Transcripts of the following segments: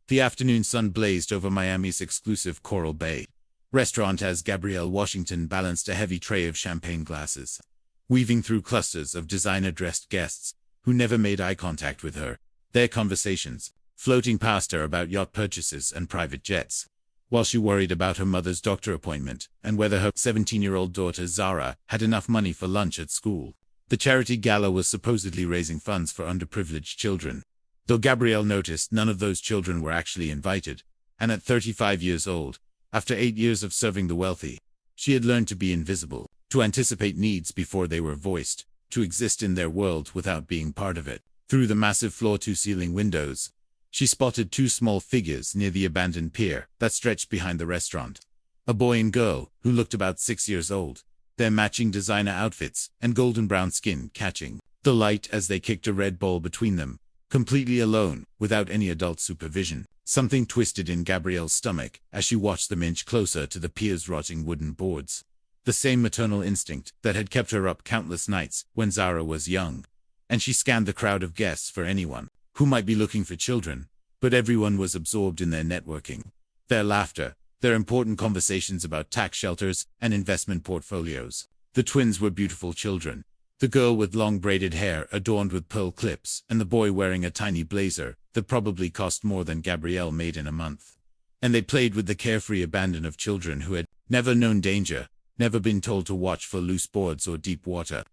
The afternoon sun blazed over Miami's exclusive Coral Bay restaurant as Gabrielle Washington balanced a heavy tray of champagne glasses, weaving through clusters of designer-dressed guests who never made eye contact with her, their conversations floating past her about yacht purchases and private jets, while she worried about her mother's doctor appointment and whether her 17-year-old daughter Zara had enough money for lunch at school. The charity gala was supposedly raising funds for underprivileged children, though Gabrielle noticed none of those children were actually invited, and at 35 years old, after 8 years of serving the wealthy, she had learned to be invisible, to anticipate needs before they were voiced, to exist in their world without being part of it. Through the massive floor-to-ceiling windows, she spotted two small figures near the abandoned pier that stretched behind the restaurant. A boy and girl who looked about 6 years old, their matching designer outfits and golden brown skin catching the light as they kicked a red ball between them, completely alone, without any adult supervision. Something twisted in Gabrielle's stomach as she watched them inch closer to the pier's rotting wooden boards. The same maternal instinct that had kept her up countless nights when Zara was young. And she scanned the crowd of guests for anyone who might be looking for children, but everyone was absorbed in their networking, their laughter, their important conversations about tax shelters and investment portfolios. The twins were beautiful children, the girl with long braided hair adorned with pearl clips and the boy wearing a tiny blazer that probably cost more than Gabrielle made in a month. And they played with the carefree abandon of children who had never known danger, never been told to watch for loose boards or deep water,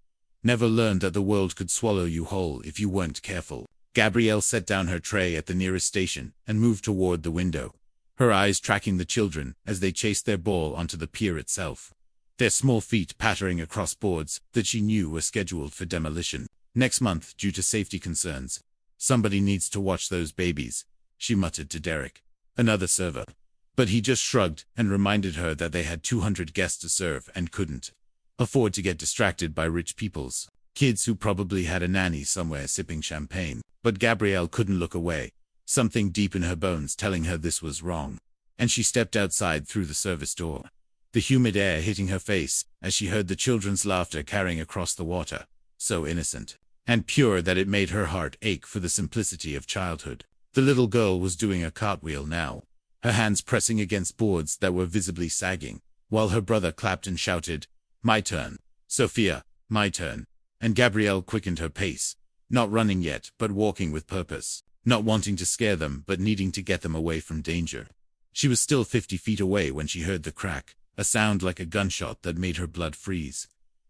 never learned that the world could swallow you whole if you weren't careful. Gabrielle set down her tray at the nearest station and moved toward the window, her eyes tracking the children as they chased their ball onto the pier itself, their small feet pattering across boards that she knew were scheduled for demolition next month due to safety concerns. "Somebody needs to watch those babies," she muttered to Derek, another server. But he just shrugged and reminded her that they had 200 guests to serve and couldn't afford to get distracted by rich people's kids who probably had a nanny somewhere sipping champagne. But Gabrielle couldn't look away, something deep in her bones telling her this was wrong. And she stepped outside through the service door, the humid air hitting her face as she heard the children's laughter carrying across the water, so innocent and pure that it made her heart ache for the simplicity of childhood. The little girl was doing a cartwheel now, her hands pressing against boards that were visibly sagging, while her brother clapped and shouted, "My turn, Sophia, my turn." And Gabrielle quickened her pace, not running yet, but walking with purpose, not wanting to scare them, but needing to get them away from danger. She was still 50 feet away when she heard the crack, a sound like a gunshot that made her blood freeze.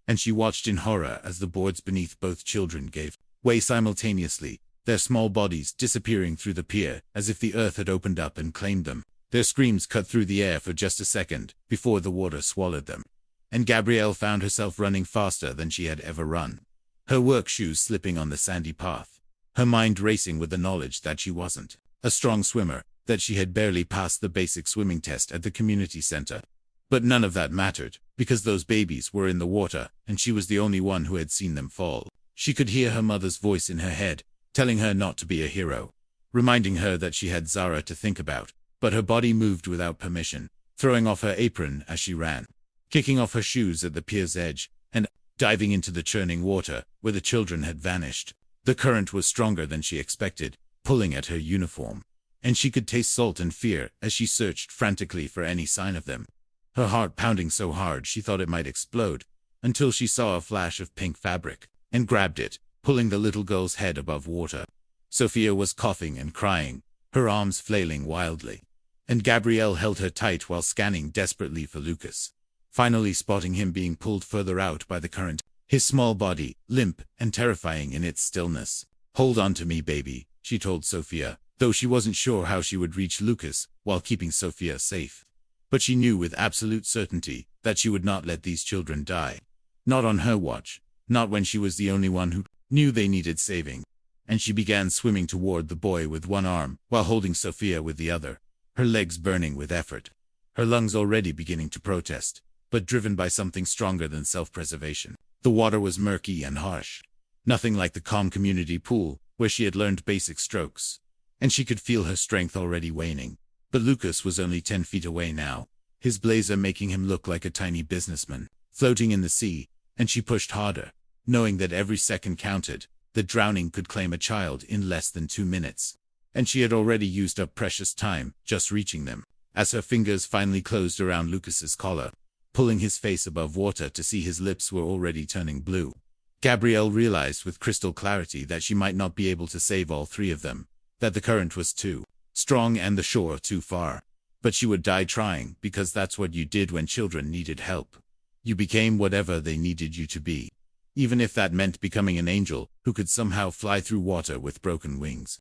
And she watched in horror as the boards beneath both children gave way simultaneously, their small bodies disappearing through the pier as if the earth had opened up and claimed them. Their screams cut through the air for just a second before the water swallowed them. And Gabrielle found herself running faster than she had ever run, her work shoes slipping on the sandy path, her mind racing with the knowledge that she wasn't a strong swimmer, that she had barely passed the basic swimming test at the community center. But none of that mattered, because those babies were in the water, and she was the only one who had seen them fall. She could hear her mother's voice in her head, telling her not to be a hero, reminding her that she had Zara to think about, but her body moved without permission, throwing off her apron as she ran, kicking off her shoes at the pier's edge, and diving into the churning water where the children had vanished. The current was stronger than she expected, pulling at her uniform, and she could taste salt and fear as she searched frantically for any sign of them, her heart pounding so hard she thought it might explode, until she saw a flash of pink fabric, and grabbed it, pulling the little girl's head above water. Sophia was coughing and crying, her arms flailing wildly, and Gabrielle held her tight while scanning desperately for Lucas, finally spotting him being pulled further out by the current, his small body, limp and terrifying in its stillness. "Hold on to me, baby," she told Sophia, though she wasn't sure how she would reach Lucas while keeping Sophia safe. But she knew with absolute certainty that she would not let these children die. Not on her watch, not when she was the only one who knew they needed saving. And she began swimming toward the boy with one arm while holding Sophia with the other, her legs burning with effort, her lungs already beginning to protest, but driven by something stronger than self-preservation. The water was murky and harsh, nothing like the calm community pool where she had learned basic strokes, and she could feel her strength already waning. But Lucas was only 10 feet away now, his blazer making him look like a tiny businessman, floating in the sea, and she pushed harder, knowing that every second counted, that drowning could claim a child in less than 2 minutes. and she had already used up precious time just reaching them, as her fingers finally closed around Lucas's collar, pulling his face above water to see his lips were already turning blue. Gabrielle realized with crystal clarity that she might not be able to save all three of them, that the current was too strong and the shore too far. But she would die trying, because that's what you did when children needed help. You became whatever they needed you to be, even if that meant becoming an angel who could somehow fly through water with broken wings.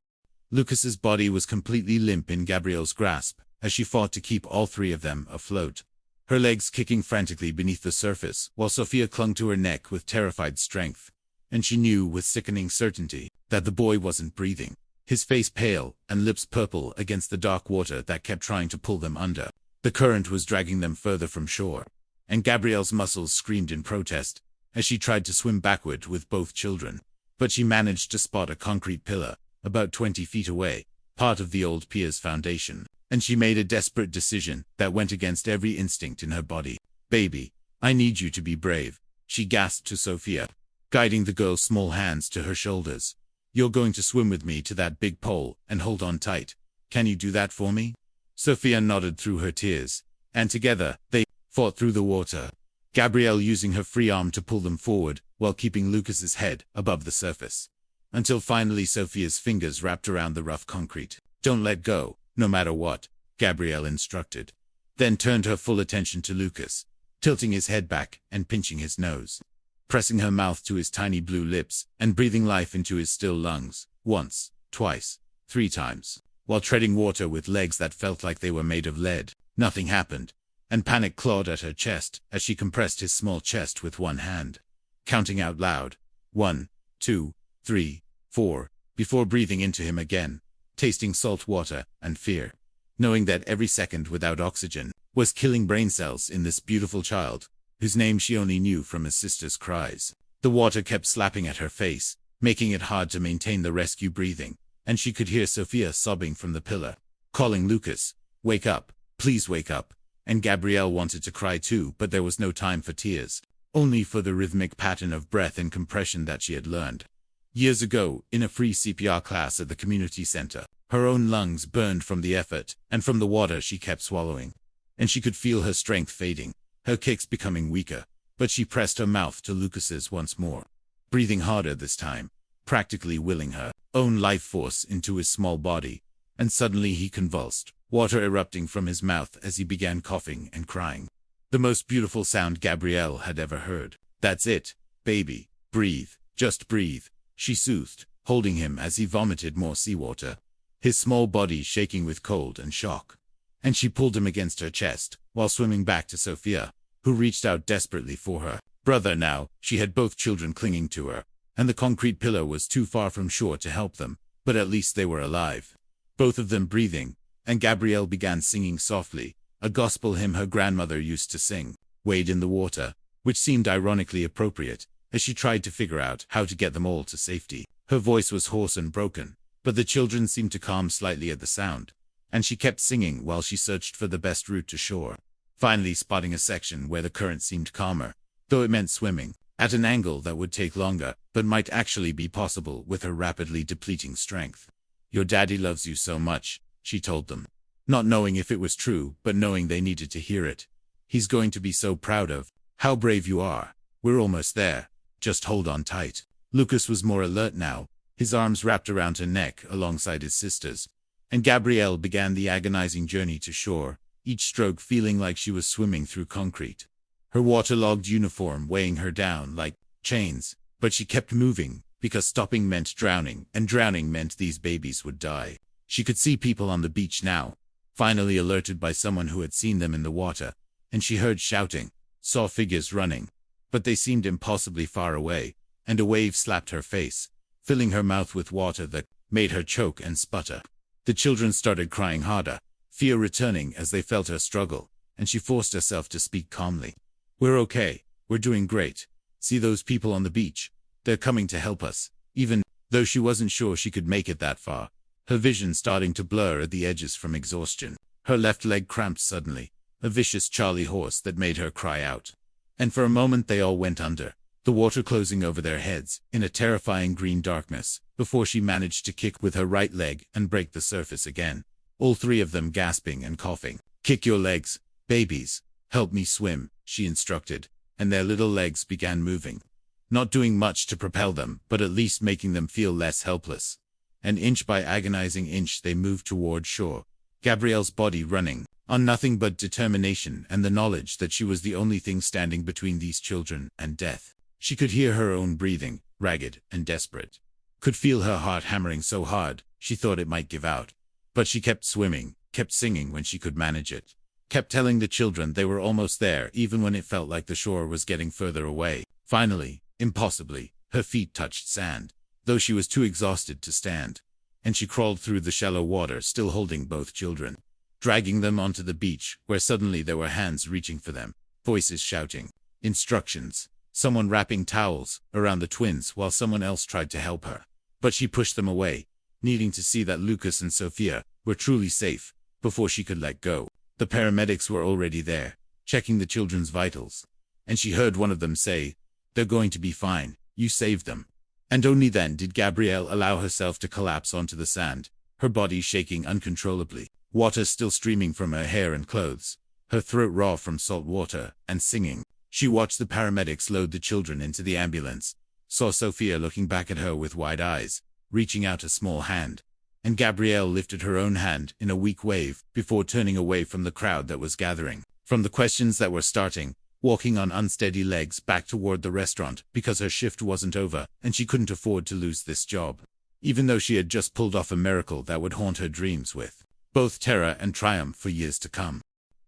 Lucas's body was completely limp in Gabrielle's grasp as she fought to keep all three of them afloat, her legs kicking frantically beneath the surface, while Sophia clung to her neck with terrified strength. And she knew with sickening certainty that the boy wasn't breathing, his face pale and lips purple against the dark water that kept trying to pull them under. The current was dragging them further from shore, and Gabrielle's muscles screamed in protest as she tried to swim backward with both children. But she managed to spot a concrete pillar about 20 feet away, part of the old pier's foundation, and she made a desperate decision that went against every instinct in her body. "Baby, I need you to be brave," she gasped to Sophia, guiding the girl's small hands to her shoulders. "You're going to swim with me to that big pole and hold on tight. Can you do that for me?" Sophia nodded through her tears, and together they fought through the water, Gabrielle using her free arm to pull them forward while keeping Lucas's head above the surface, until finally Sophia's fingers wrapped around the rough concrete. "Don't let go, no matter what," Gabrielle instructed, then turned her full attention to Lucas, tilting his head back and pinching his nose, pressing her mouth to his tiny blue lips and breathing life into his still lungs, once, twice, 3 times, while treading water with legs that felt like they were made of lead. Nothing happened, and panic clawed at her chest as she compressed his small chest with one hand, counting out loud, 1, 2, 3, 4, before breathing into him again, tasting salt water and fear, knowing that every second without oxygen was killing brain cells in this beautiful child, whose name she only knew from his sister's cries. The water kept slapping at her face, making it hard to maintain the rescue breathing, and she could hear Sophia sobbing from the pillar, calling Lucas, "Wake up, please wake up." And Gabrielle wanted to cry too, but there was no time for tears, only for the rhythmic pattern of breath and compression that she had learned years ago in a free CPR class at the community center. Her own lungs burned from the effort and from the water she kept swallowing, and she could feel her strength fading, her kicks becoming weaker, but she pressed her mouth to Lucas's once more, breathing harder this time, practically willing her own life force into his small body, and suddenly he convulsed, water erupting from his mouth as he began coughing and crying. The most beautiful sound Gabrielle had ever heard. "That's it, baby, breathe, just breathe," she soothed, holding him as he vomited more seawater, his small body shaking with cold and shock. And she pulled him against her chest, while swimming back to Sophia, who reached out desperately for her brother now. She had both children clinging to her, and the concrete pillar was too far from shore to help them, but at least they were alive, both of them breathing, and Gabrielle began singing softly, a gospel hymn her grandmother used to sing, "Wade in the Water," which seemed ironically appropriate, as she tried to figure out how to get them all to safety. Her voice was hoarse and broken, but the children seemed to calm slightly at the sound, and she kept singing while she searched for the best route to shore, finally spotting a section where the current seemed calmer, though it meant swimming at an angle that would take longer, but might actually be possible with her rapidly depleting strength. "Your daddy loves you so much," she told them, not knowing if it was true, but knowing they needed to hear it. "He's going to be so proud of how brave you are. We're almost there. Just hold on tight." Lucas was more alert now, his arms wrapped around her neck alongside his sister's, and Gabrielle began the agonizing journey to shore, each stroke feeling like she was swimming through concrete, her waterlogged uniform weighing her down like chains. But she kept moving, because stopping meant drowning, and drowning meant these babies would die. She could see people on the beach now, finally alerted by someone who had seen them in the water, and she heard shouting, saw figures running, but they seemed impossibly far away, and a wave slapped her face, filling her mouth with water that made her choke and sputter. The children started crying harder, fear returning as they felt her struggle, and she forced herself to speak calmly. "We're okay, we're doing great. See those people on the beach? They're coming to help us." Even though she wasn't sure she could make it that far, her vision starting to blur at the edges from exhaustion. Her left leg cramped suddenly, a vicious Charlie horse that made her cry out. And for a moment they all went under, the water closing over their heads in a terrifying green darkness, before she managed to kick with her right leg and break the surface again. All three of them gasping and coughing. "Kick your legs, babies. Help me swim," she instructed, and their little legs began moving. Not doing much to propel them, but at least making them feel less helpless. And inch by agonizing inch they moved toward shore, Gabrielle's body running on nothing but determination and the knowledge that she was the only thing standing between these children and death. She could hear her own breathing, ragged and desperate. Could feel her heart hammering so hard, she thought it might give out. But she kept swimming, kept singing when she could manage it. Kept telling the children they were almost there even when it felt like the shore was getting further away. Finally, impossibly, her feet touched sand, though she was too exhausted to stand. And she crawled through the shallow water still holding both children, dragging them onto the beach, where suddenly there were hands reaching for them, voices shouting instructions, someone wrapping towels around the twins while someone else tried to help her. But she pushed them away, needing to see that Lucas and Sophia were truly safe before she could let go. The paramedics were already there, checking the children's vitals, and she heard one of them say, "They're going to be fine, you saved them." And only then did Gabrielle allow herself to collapse onto the sand, her body shaking uncontrollably, water still streaming from her hair and clothes, her throat raw from salt water, and singing. She watched the paramedics load the children into the ambulance, saw Sophia looking back at her with wide eyes, reaching out a small hand, and Gabrielle lifted her own hand in a weak wave before turning away from the crowd that was gathering, from the questions that were starting, walking on unsteady legs back toward the restaurant because her shift wasn't over and she couldn't afford to lose this job, even though she had just pulled off a miracle that would haunt her dreams with both terror and triumph for years to come.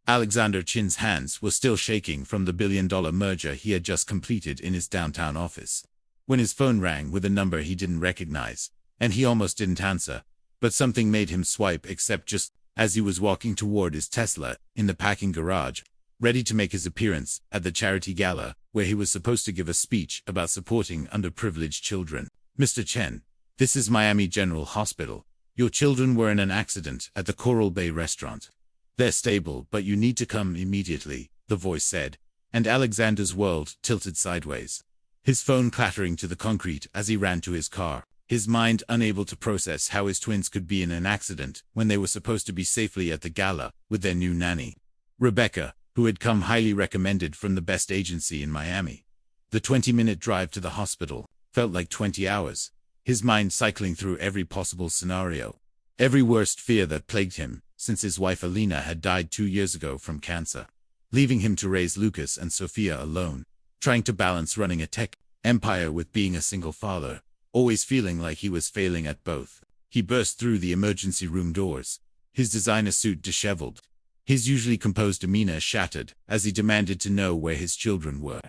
Alexander Chin's hands were still shaking from the billion-dollar merger he had just completed in his downtown office, when his phone rang with a number he didn't recognize, and he almost didn't answer, but something made him swipe except just as he was walking toward his Tesla in the parking garage, ready to make his appearance at the charity gala, where he was supposed to give a speech about supporting underprivileged children. "Mr. Chen, this is Miami General Hospital. Your children were in an accident at the Coral Bay restaurant. They're stable, but you need to come immediately," the voice said, and Alexander's world tilted sideways, his phone clattering to the concrete as he ran to his car, his mind unable to process how his twins could be in an accident when they were supposed to be safely at the gala with their new nanny, Rebecca, who had come highly recommended from the best agency in Miami. The 20-minute drive to the hospital felt like 20 hours, his mind cycling through every possible scenario, every worst fear that plagued him since his wife Alina had died 2 years ago from cancer, leaving him to raise Lucas and Sophia alone, trying to balance running a tech empire with being a single father, always feeling like he was failing at both. He burst through the emergency room doors, his designer suit disheveled, his usually composed demeanor shattered as he demanded to know where his children were.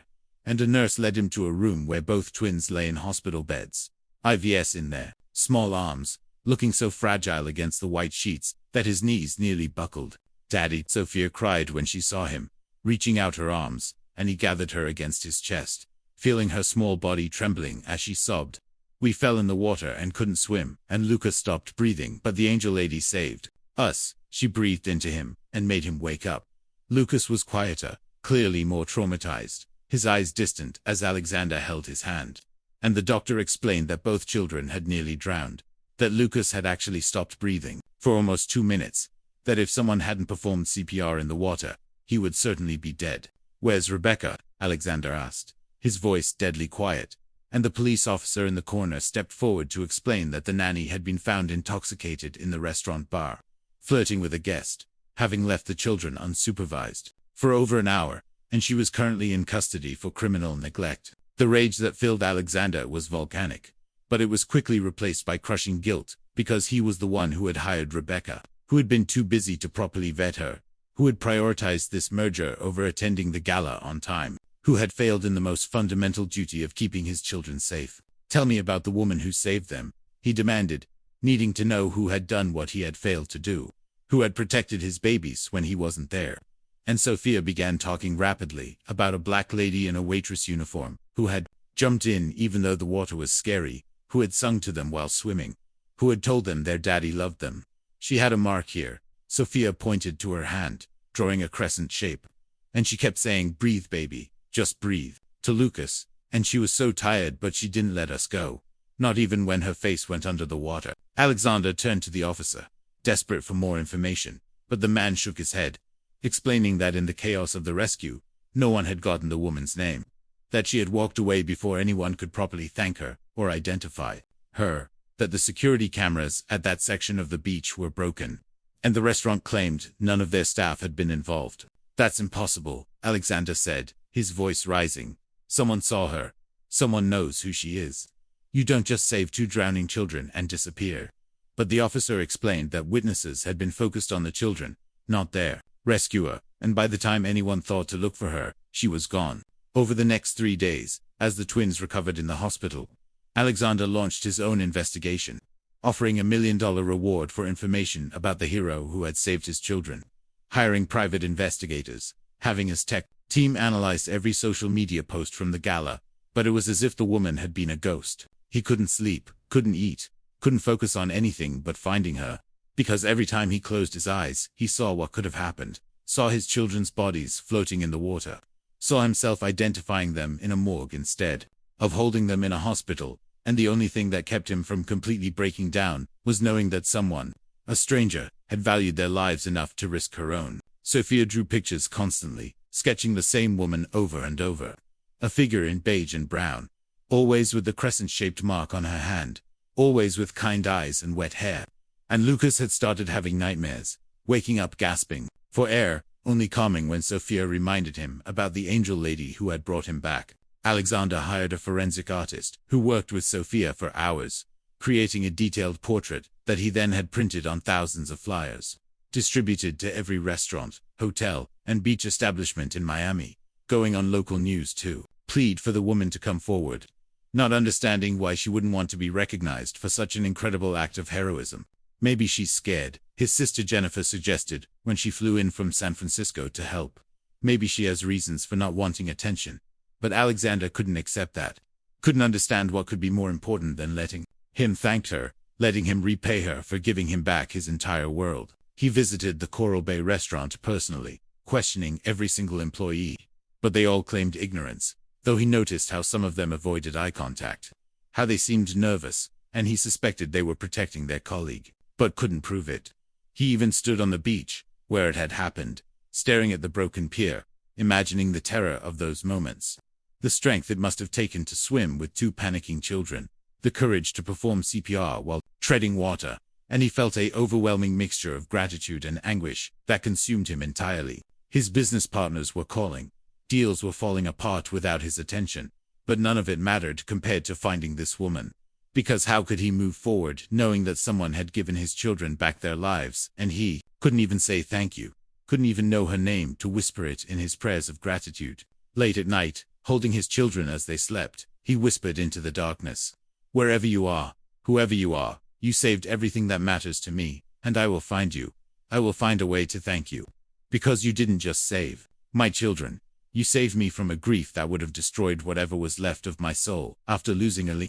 And a nurse led him to a room where both twins lay in hospital beds, IVs in their small arms, looking so fragile against the white sheets that his knees nearly buckled. "Daddy," Sophia cried when she saw him, reaching out her arms, and he gathered her against his chest, feeling her small body trembling as she sobbed. "We fell in the water and couldn't swim, and Lucas stopped breathing, but the angel lady saved us," she breathed into him and made him wake up. Lucas was quieter, clearly more traumatized, his eyes distant as Alexander held his hand. And the doctor explained that both children had nearly drowned, that Lucas had actually stopped breathing for almost 2 minutes, that if someone hadn't performed CPR in the water, he would certainly be dead. "Where's Rebecca?" Alexander asked, his voice deadly quiet, and the police officer in the corner stepped forward to explain that the nanny had been found intoxicated in the restaurant bar, flirting with a guest, having left the children unsupervised for over an hour, and she was currently in custody for criminal neglect. The rage that filled Alexander was volcanic, but it was quickly replaced by crushing guilt, because he was the one who had hired Rebecca, who had been too busy to properly vet her, who had prioritized this merger over attending the gala on time, who had failed in the most fundamental duty of keeping his children safe. "Tell me about the woman who saved them," he demanded, needing to know who had done what he had failed to do, who had protected his babies when he wasn't there. And Sophia began talking rapidly about a black lady in a waitress uniform, who had jumped in even though the water was scary, who had sung to them while swimming, who had told them their daddy loved them. "She had a mark here." Sophia pointed to her hand, drawing a crescent shape. "And she kept saying, 'Breathe, baby, just breathe.'" To Lucas, And she was so tired, but she didn't let us go. Not even when her face went under the water. Alexander turned to the officer, desperate for more information, but the man shook his head, explaining that in the chaos of the rescue, no one had gotten the woman's name, that she had walked away before anyone could properly thank her or identify her, that the security cameras at that section of the beach were broken, and the restaurant claimed none of their staff had been involved. That's impossible, Alexander said, his voice rising. Someone saw her. Someone knows who she is. You don't just save 2 drowning children and disappear. But the officer explained that witnesses had been focused on the children, not their rescuer, and by the time anyone thought to look for her, she was gone. Over the next 3 days, as the twins recovered in the hospital, Alexander launched his own investigation, offering $1 million reward for information about the hero who had saved his children, hiring private investigators, having his tech team analyze every social media post from the gala, but it was as if the woman had been a ghost. He couldn't sleep, couldn't eat, couldn't focus on anything but finding her, because every time he closed his eyes, he saw what could have happened, saw his children's bodies floating in the water, saw himself identifying them in a morgue instead of holding them in a hospital, and the only thing that kept him from completely breaking down was knowing that someone, a stranger, had valued their lives enough to risk her own. Sophia drew pictures constantly, sketching the same woman over and over. A figure in beige and brown, always with the crescent-shaped mark on her hand, always with kind eyes and wet hair. And Lucas had started having nightmares, waking up gasping for air, only calming when Sophia reminded him about the angel lady who had brought him back. Alexander hired a forensic artist who worked with Sophia for hours, creating a detailed portrait that he then had printed on thousands of flyers, distributed to every restaurant, hotel, and beach establishment in Miami, going on local news to plead for the woman to come forward, not understanding why she wouldn't want to be recognized for such an incredible act of heroism. Maybe she's scared, his sister Jennifer suggested when she flew in from San Francisco to help. Maybe she has reasons for not wanting attention. But Alexander couldn't accept that. Couldn't understand what could be more important than letting him thank her, letting him repay her for giving him back his entire world. He visited the Coral Bay restaurant personally, questioning every single employee. But they all claimed ignorance, though he noticed how some of them avoided eye contact, how they seemed nervous, and he suspected they were protecting their colleague, but couldn't prove it. He even stood on the beach, where it had happened, staring at the broken pier, imagining the terror of those moments. The strength it must have taken to swim with 2 panicking children, the courage to perform CPR while treading water, and he felt an overwhelming mixture of gratitude and anguish that consumed him entirely. His business partners were calling. Deals were falling apart without his attention, but none of it mattered compared to finding this woman. Because how could he move forward knowing that someone had given his children back their lives, and he couldn't even say thank you, couldn't even know her name to whisper it in his prayers of gratitude. Late at night, holding his children as they slept, he whispered into the darkness, "Wherever you are, whoever you are, you saved everything that matters to me, and I will find you. I will find a way to thank you. Because you didn't just save my children. You saved me from a grief that would have destroyed whatever was left of my soul after losing a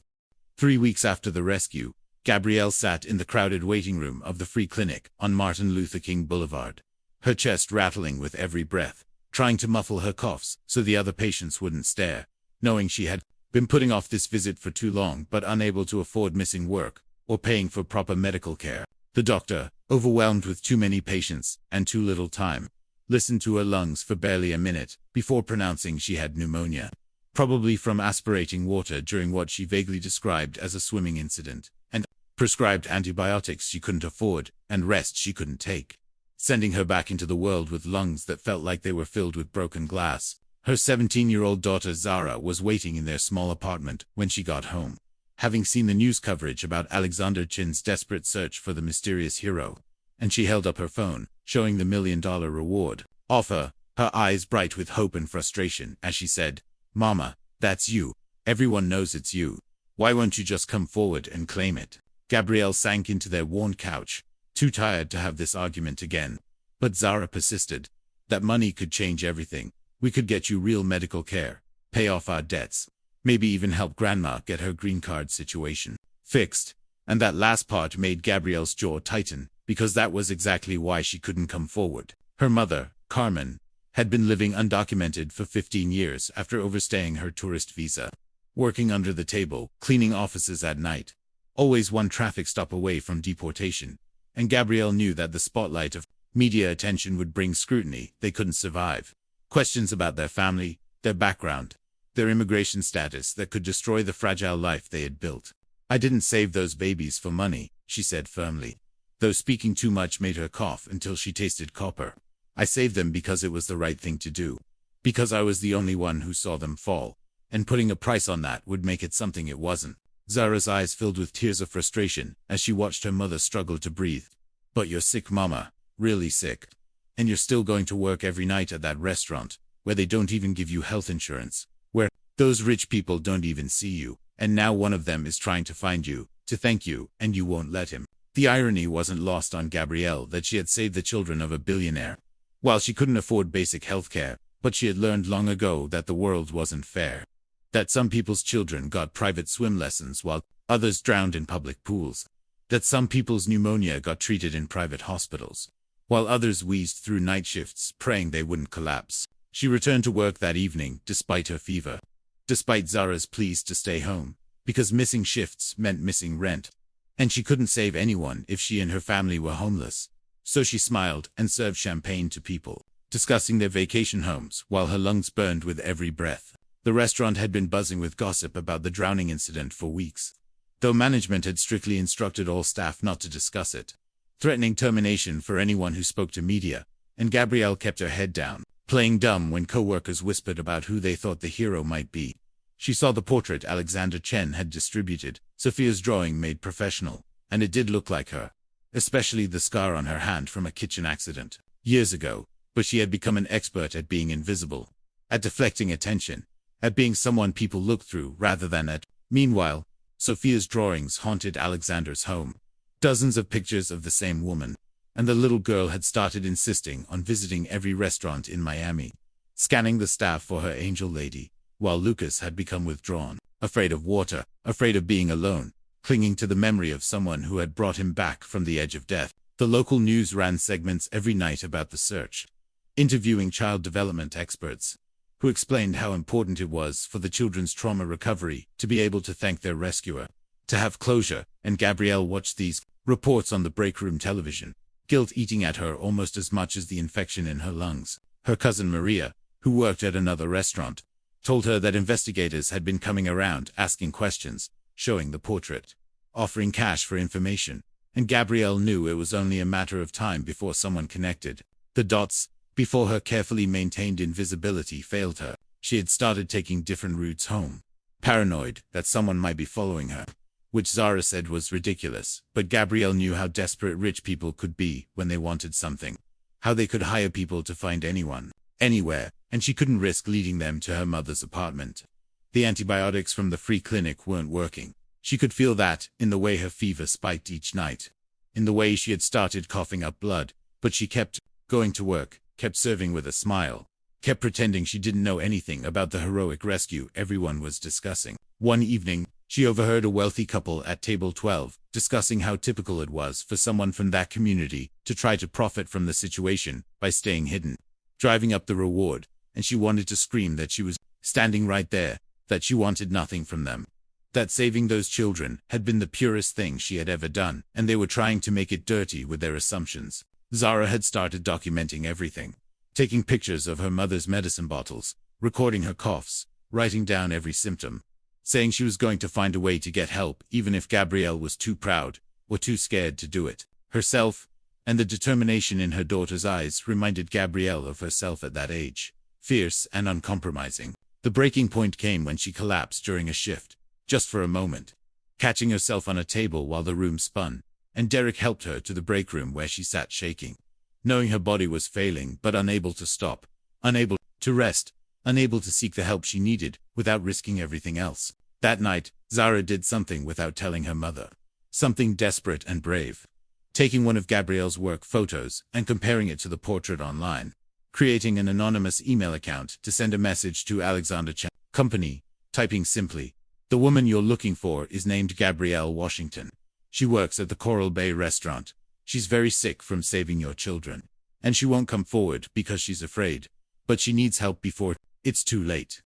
3 weeks after the rescue, Gabrielle sat in the crowded waiting room of the free clinic on Martin Luther King Boulevard, her chest rattling with every breath, trying to muffle her coughs so the other patients wouldn't stare, knowing she had been putting off this visit for too long but unable to afford missing work or paying for proper medical care. The doctor, overwhelmed with too many patients and too little time, listened to her lungs for barely a minute before pronouncing she had pneumonia, probably from aspirating water during what she vaguely described as a swimming incident, and prescribed antibiotics she couldn't afford and rest she couldn't take, sending her back into the world with lungs that felt like they were filled with broken glass. Her 17-year-old daughter Zara was waiting in their small apartment when she got home, having seen the news coverage about Alexander Chin's desperate search for the mysterious hero, and she held up her phone, showing the $1 million reward offer, her eyes bright with hope and frustration as she said, "Mama, that's you. Everyone knows it's you. Why won't you just come forward and claim it?" Gabrielle sank into their worn couch, too tired to have this argument again. But Zara persisted. "That money could change everything. We could get you real medical care, pay off our debts, maybe even help Grandma get her green card situation fixed." And that last part made Gabrielle's jaw tighten, because that was exactly why she couldn't come forward. Her mother, Carmen, had been living undocumented for 15 years after overstaying her tourist visa. working under the table, cleaning offices at night. Always one traffic stop away from deportation. And Gabrielle knew that the spotlight of media attention would bring scrutiny they couldn't survive. Questions about their family, their background, their immigration status that could destroy the fragile life they had built. "I didn't save those babies for money," she said firmly, though speaking too much made her cough until she tasted copper. "I saved them because it was the right thing to do. Because I was the only one who saw them fall. And putting a price on that would make it something it wasn't." Zara's eyes filled with tears of frustration as she watched her mother struggle to breathe. "But you're sick, Mama. Really sick. And you're still going to work every night at that restaurant, where they don't even give you health insurance, where those rich people don't even see you, and now one of them is trying to find you, to thank you, and you won't let him." The irony wasn't lost on Gabrielle that she had saved the children of a billionaire. While she couldn't afford basic health care, but she had learned long ago that the world wasn't fair. That some people's children got private swim lessons while others drowned in public pools. That some people's pneumonia got treated in private hospitals, while others wheezed through night shifts praying they wouldn't collapse. She returned to work that evening despite her fever. Despite Zara's pleas to stay home, because missing shifts meant missing rent. And she couldn't save anyone if she and her family were homeless. So she smiled and served champagne to people, discussing their vacation homes while her lungs burned with every breath. The restaurant had been buzzing with gossip about the drowning incident for weeks, though management had strictly instructed all staff not to discuss it, threatening termination for anyone who spoke to media. And Gabrielle kept her head down, playing dumb when co-workers whispered about who they thought the hero might be. She saw the portrait Alexander Chen had distributed, Sophia's drawing made professional, and it did look like her, especially the scar on her hand from a kitchen accident years ago. But she had become an expert at being invisible, at deflecting attention, at being someone people looked through rather than at. Meanwhile, Sophia's drawings haunted Alexander's home. Dozens of pictures of the same woman, and the little girl had started insisting on visiting every restaurant in Miami, scanning the staff for her angel lady, while Lucas had become withdrawn, afraid of water, afraid of being alone, clinging to the memory of someone who had brought him back from the edge of death. The local news ran segments every night about the search, interviewing child development experts, who explained how important it was for the children's trauma recovery to be able to thank their rescuer, to have closure. And Gabrielle watched these reports on the break room television, guilt eating at her almost as much as the infection in her lungs. Her cousin Maria, who worked at another restaurant, told her that investigators had been coming around asking questions, showing the portrait, offering cash for information, and Gabrielle knew it was only a matter of time before someone connected the dots. Before her carefully maintained invisibility failed her, she had started taking different routes home, paranoid that someone might be following her, which Zara said was ridiculous. But Gabrielle knew how desperate rich people could be when they wanted something, how they could hire people to find anyone, anywhere, and she couldn't risk leading them to her mother's apartment. The antibiotics from the free clinic weren't working. She could feel that in the way her fever spiked each night, in the way she had started coughing up blood. But she kept going to work, kept serving with a smile, kept pretending she didn't know anything about the heroic rescue everyone was discussing. One evening, she overheard a wealthy couple at table 12 discussing how typical it was for someone from that community to try to profit from the situation by staying hidden, driving up the reward, and she wanted to scream that she was standing right there, that she wanted nothing from them, that saving those children had been the purest thing she had ever done, and they were trying to make it dirty with their assumptions. Zara had started documenting everything, taking pictures of her mother's medicine bottles, recording her coughs, writing down every symptom, saying she was going to find a way to get help even if Gabrielle was too proud or too scared to do it herself. And the determination in her daughter's eyes reminded Gabrielle of herself at that age, fierce and uncompromising. The breaking point came when she collapsed during a shift, just for a moment, catching herself on a table while the room spun, and Derek helped her to the break room where she sat shaking, knowing her body was failing but unable to stop, unable to rest, unable to seek the help she needed without risking everything else. That night, Zara did something without telling her mother, something desperate and brave, taking one of Gabrielle's work photos and comparing it to the portrait online, creating an anonymous email account to send a message to Alexander Chen Company, typing simply, "The woman you're looking for is named Gabrielle Washington. She works at the Coral Bay restaurant. She's very sick from saving your children, and she won't come forward because she's afraid, but she needs help before it's too late."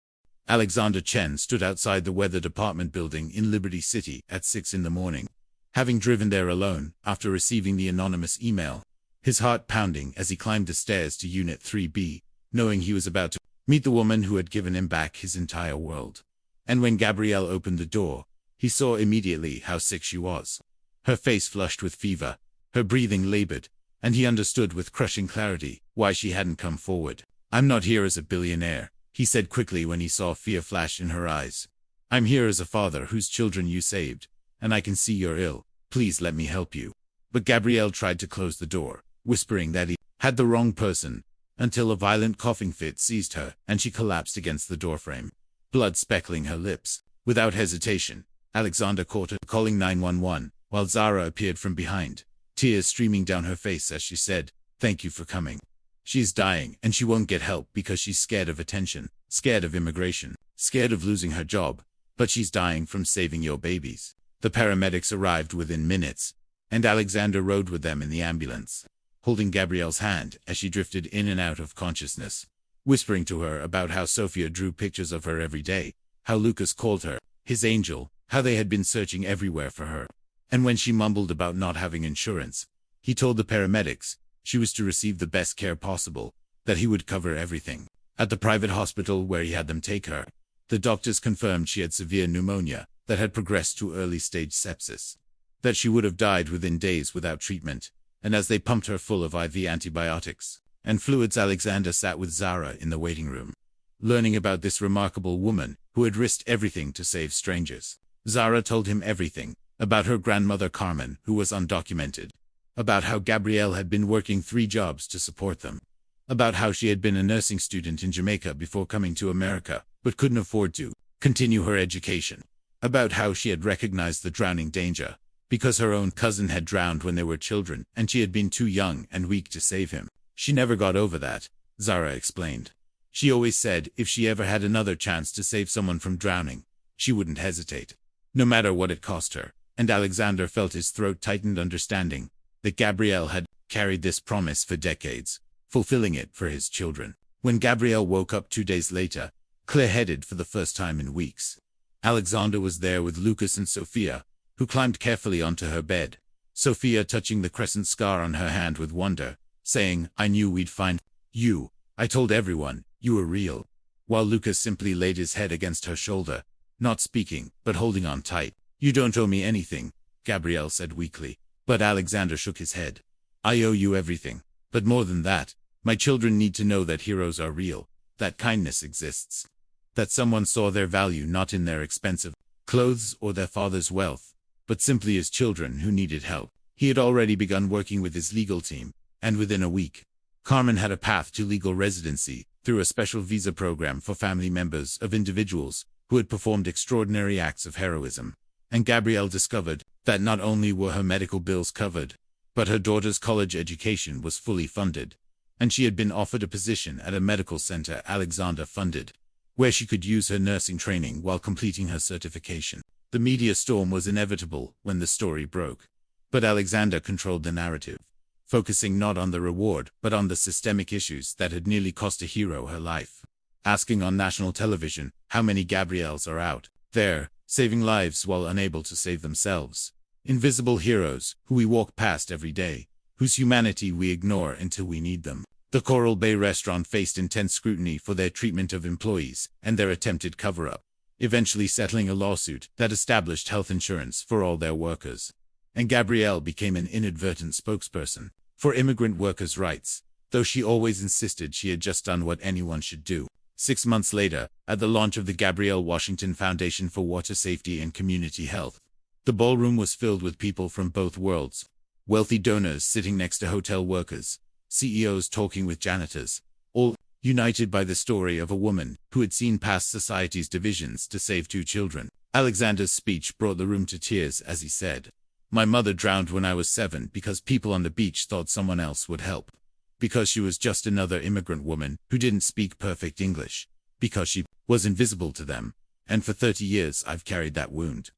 Alexander Chen stood outside the weather department building in Liberty City at 6 in the morning. Having driven there alone, after receiving the anonymous email, his heart pounding as he climbed the stairs to Unit 3B, knowing he was about to meet the woman who had given him back his entire world. And when Gabrielle opened the door, he saw immediately how sick she was. Her face flushed with fever, her breathing labored, and he understood with crushing clarity why she hadn't come forward. "I'm not here as a billionaire," he said quickly when he saw fear flash in her eyes. "I'm here as a father whose children you saved, and I can see you're ill. Please let me help you." But Gabrielle tried to close the door, whispering that he had the wrong person, until a violent coughing fit seized her and she collapsed against the doorframe, blood speckling her lips. Without hesitation, Alexander caught her, calling 911, while Zara appeared from behind, tears streaming down her face as she said, "Thank you for coming. She's dying and she won't get help because she's scared of attention, scared of immigration, scared of losing her job, but she's dying from saving your babies." The paramedics arrived within minutes, and Alexander rode with them in the ambulance, holding Gabrielle's hand as she drifted in and out of consciousness, whispering to her about how Sophia drew pictures of her every day, how Lucas called her his angel, how they had been searching everywhere for her. And when she mumbled about not having insurance, he told the paramedics she was to receive the best care possible, that he would cover everything. At the private hospital where he had them take her, the doctors confirmed she had severe pneumonia that had progressed to early-stage sepsis, that she would have died within days without treatment, and as they pumped her full of IV antibiotics and fluids, Alexander sat with Zara in the waiting room, learning about this remarkable woman who had risked everything to save strangers. Zara told him everything about her grandmother Carmen, who was undocumented, about how Gabrielle had been working 3 jobs to support them, about how she had been a nursing student in Jamaica before coming to America, but couldn't afford to continue her education, about how she had recognized the drowning danger because her own cousin had drowned when they were children and she had been too young and weak to save him. She never got over that, Zara explained. She always said if she ever had another chance to save someone from drowning, she wouldn't hesitate, no matter what it cost her. And Alexander felt his throat tightened, understanding that Gabrielle had carried this promise for decades, fulfilling it for his children. When Gabrielle woke up 2 days later, clear-headed for the first time in weeks, Alexander was there with Lucas and Sophia, who climbed carefully onto her bed, Sophia touching the crescent scar on her hand with wonder, saying, "I knew we'd find you. I told everyone you were real," while Lucas simply laid his head against her shoulder, not speaking, but holding on tight. "You don't owe me anything," Gabrielle said weakly, but Alexander shook his head. "I owe you everything. But more than that, my children need to know that heroes are real, that kindness exists, that someone saw their value not in their expensive clothes or their father's wealth, but simply as children who needed help." He had already begun working with his legal team, and within a week, Carmen had a path to legal residency through a special visa program for family members of individuals who had performed extraordinary acts of heroism. And Gabrielle discovered that not only were her medical bills covered, but her daughter's college education was fully funded, and she had been offered a position at a medical center Alexander funded, where she could use her nursing training while completing her certification. The media storm was inevitable when the story broke, but Alexander controlled the narrative, focusing not on the reward but on the systemic issues that had nearly cost a hero her life, asking on national television how many Gabrielles are out there, saving lives while unable to save themselves. Invisible heroes who we walk past every day, whose humanity we ignore until we need them. The Coral Bay restaurant faced intense scrutiny for their treatment of employees and their attempted cover-up, eventually settling a lawsuit that established health insurance for all their workers. And Gabrielle became an inadvertent spokesperson for immigrant workers' rights, though she always insisted she had just done what anyone should do. 6 months later, at the launch of the Gabrielle Washington Foundation for Water Safety and Community Health, the ballroom was filled with people from both worlds, wealthy donors sitting next to hotel workers, CEOs talking with janitors, all united by the story of a woman who had seen past society's divisions to save 2 children. Alexander's speech brought the room to tears as he said, "My mother drowned when I was 7 because people on the beach thought someone else would help. Because she was just another immigrant woman who didn't speak perfect English. Because she was invisible to them. And for 30 years I've carried that wound.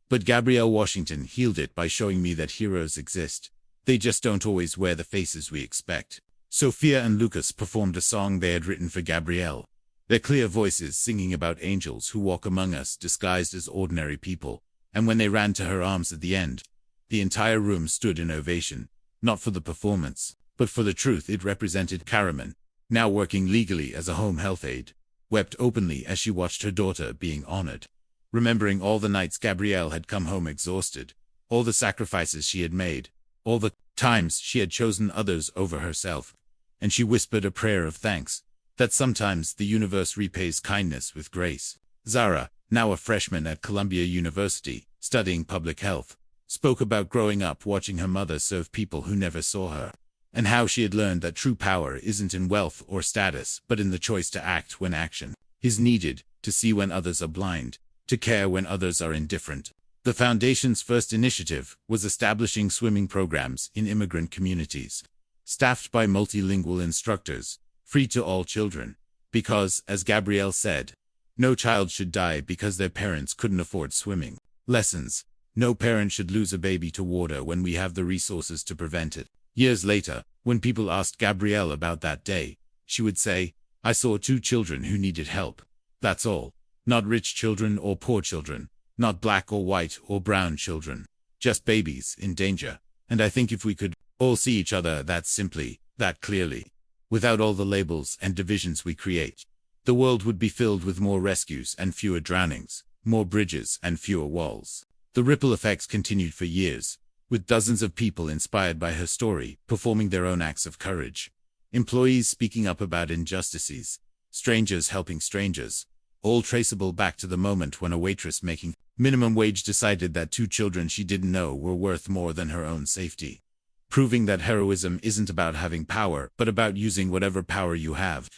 But Gabrielle Washington healed it by showing me that heroes exist. They just don't always wear the faces we expect." Sophia and Lucas performed a song they had written for Gabrielle, Their clear voices singing about angels who walk among us disguised as ordinary people, and when they ran to her arms at the end, the entire room stood in ovation, not for the performance, but for the truth it represented. Karaman, now working legally as a home health aide, wept openly as she watched her daughter being honored, remembering all the nights Gabrielle had come home exhausted, all the sacrifices she had made, all the times she had chosen others over herself, and she whispered a prayer of thanks, that sometimes the universe repays kindness with grace. Zara, now a freshman at Columbia University, studying public health, spoke about growing up watching her mother serve people who never saw her, and how she had learned that true power isn't in wealth or status but in the choice to act when action is needed, to see when others are blind, to care when others are indifferent. The Foundation's first initiative was establishing swimming programs in immigrant communities, staffed by multilingual instructors, free to all children, because, as Gabrielle said, no child should die because their parents couldn't afford swimming lessons. No parent should lose a baby to water when we have the resources to prevent it. Years later, when people asked Gabrielle about that day, she would say, "I saw 2 children who needed help. That's all. Not rich children or poor children, not black or white or brown children, just babies in danger." And I think if we could all see each other that simply, that clearly, without all the labels and divisions we create, the world would be filled with more rescues and fewer drownings, more bridges and fewer walls. The ripple effects continued for years, with dozens of people inspired by her story performing their own acts of courage, employees speaking up about injustices, strangers helping strangers, all traceable back to the moment when a waitress making minimum wage decided that 2 children she didn't know were worth more than her own safety. Proving that heroism isn't about having power, but about using whatever power you have,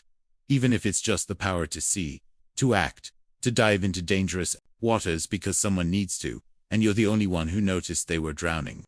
even if it's just the power to see, to act, to dive into dangerous waters because someone needs to, and you're the only one who noticed they were drowning.